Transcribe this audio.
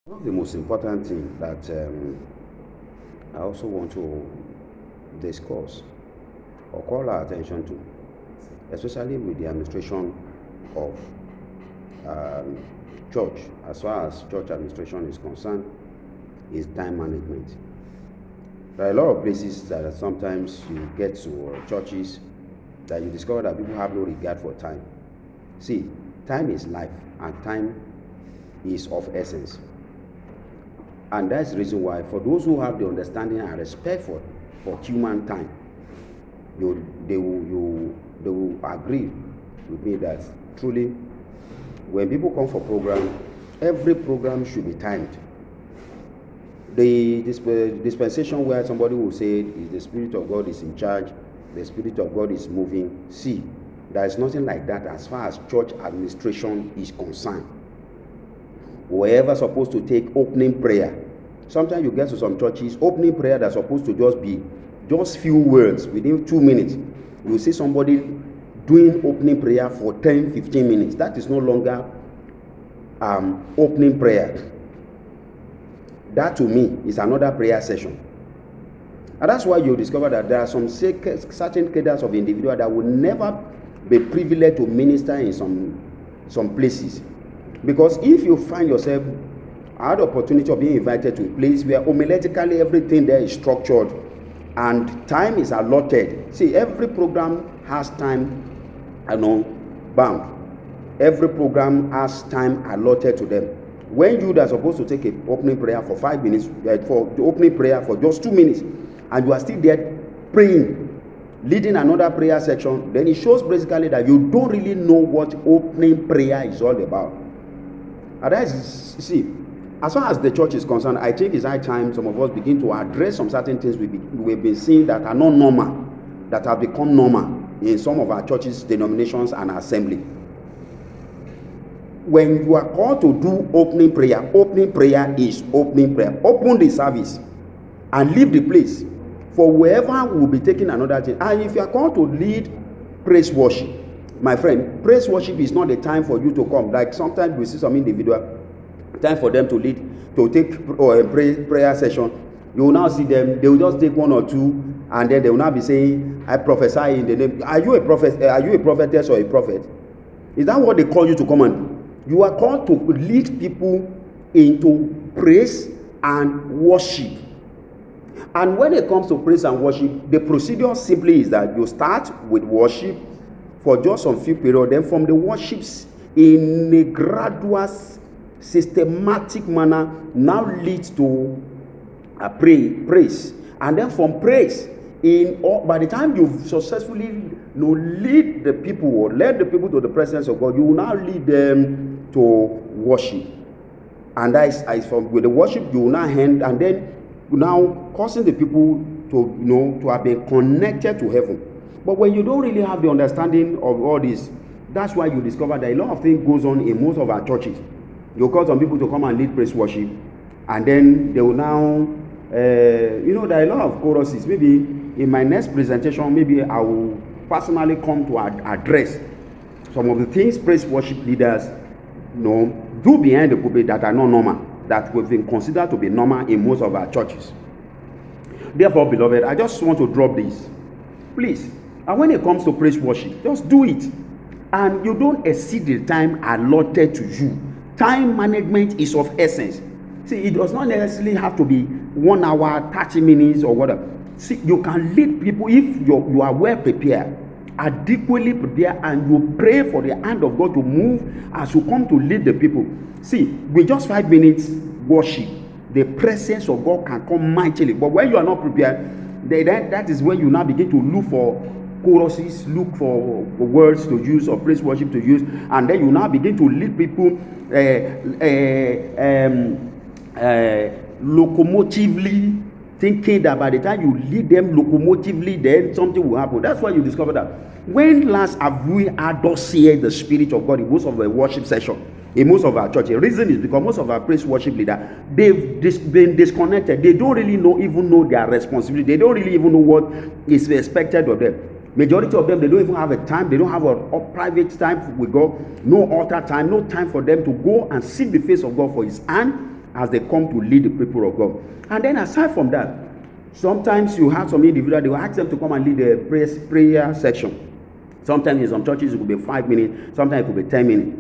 One of the most important thing that I also want to discuss or call our attention to, especially with the administration of um, church, as far as church administration is concerned, is time management. There are a lot of places that sometimes you get to churches that you discover that people have no regard for time. See, time is life and time is of essence. And that's the reason why, for those who have the understanding and respect for human time, they will agree with me that truly, when people come for program, every program should be timed. The dispensation where somebody will say is the Spirit of God is in charge, the Spirit of God is moving. See, there is nothing like that as far as church administration is concerned. Whoever supposed to take opening prayer, sometimes you get to some churches, opening prayer that's supposed to just be just few words within 2 minutes. You see somebody doing opening prayer for 10-15 minutes. That is no longer opening prayer. That to me is another prayer session. And that's why you discover that there are some certain cadres of individuals that will never be privileged to minister in some places. Because if you find yourself, I had the opportunity of being invited to a place where homiletically everything there is structured and time is allotted. See, every program has time, bound. Every program has time allotted to them. When you are supposed to take an opening prayer for 5 minutes, for the opening prayer for just 2 minutes, and you are still there praying, leading another prayer section, then it shows basically that you don't really know what opening prayer is all about. And that is, see, as far as the church is concerned, I think it's high time some of us begin to address some certain things we've been seeing that are not normal, that have become normal in some of our churches, denominations, and assembly. When you are called to do opening prayer is opening prayer. Open the service and leave the place for whoever will be taking another thing. And if you are called to lead praise worship, my friend, praise worship is not the time for you to come. Like sometimes we see some individual, time for them to lead, to take a prayer session. You will now see them, they will just take one or two, and then they will now be saying, I prophesy in the name. Are you a prophet? Are you a prophetess or a prophet? Is that what they call you to come and do? You are called to lead people into praise and worship. And when it comes to praise and worship, the procedure simply is that you start with worship for just some few periods, then from the worships in a gradual, systematic manner now leads to a praise. And then from praise, by the time you've successfully lead the people or led the people to the presence of God, you will now lead them to worship. And that is from with the worship you will now end, and then now causing the people to have been connected to heaven. But when you don't really have the understanding of all this, that's why you discover that a lot of things goes on in most of our churches. You call some people to come and lead praise worship, and then they will now, there are a lot of choruses. Maybe in my next presentation, maybe I will personally come to address some of the things praise worship leaders do behind the pulpit that are not normal, that we've been considered to be normal in most of our churches. Therefore, beloved, I just want to drop this, please. And when it comes to praise worship, just do it, and you don't exceed the time allotted to you. Time management is of essence. See, it does not necessarily have to be 1 hour, 30 minutes, or whatever. See, you can lead people if you are well prepared, adequately prepared, and you pray for the hand of God to move as you come to lead the people. See, with just 5 minutes worship, the presence of God can come mightily. But when you are not prepared, then that is when you now begin to look for choruses, look for words to use or praise worship to use, and then you now begin to lead people locomotively, thinking that by the time you lead them locomotively, then something will happen. That's why you discover that when last have we had thus hear the Spirit of God in most of the worship session, in most of our churches? The reason is because most of our praise worship leaders, they've been disconnected. They don't really even know their responsibility. They don't really even know what is expected of them. Majority of them, they don't even have a time. They don't have a private time with God. No altar time. No time for them to go and seek the face of God for His hand as they come to lead the people of God. And then aside from that, sometimes you have some individual, they will ask them to come and lead the prayer section. Sometimes in some churches it could be 5 minutes, sometimes it could be 10 minutes.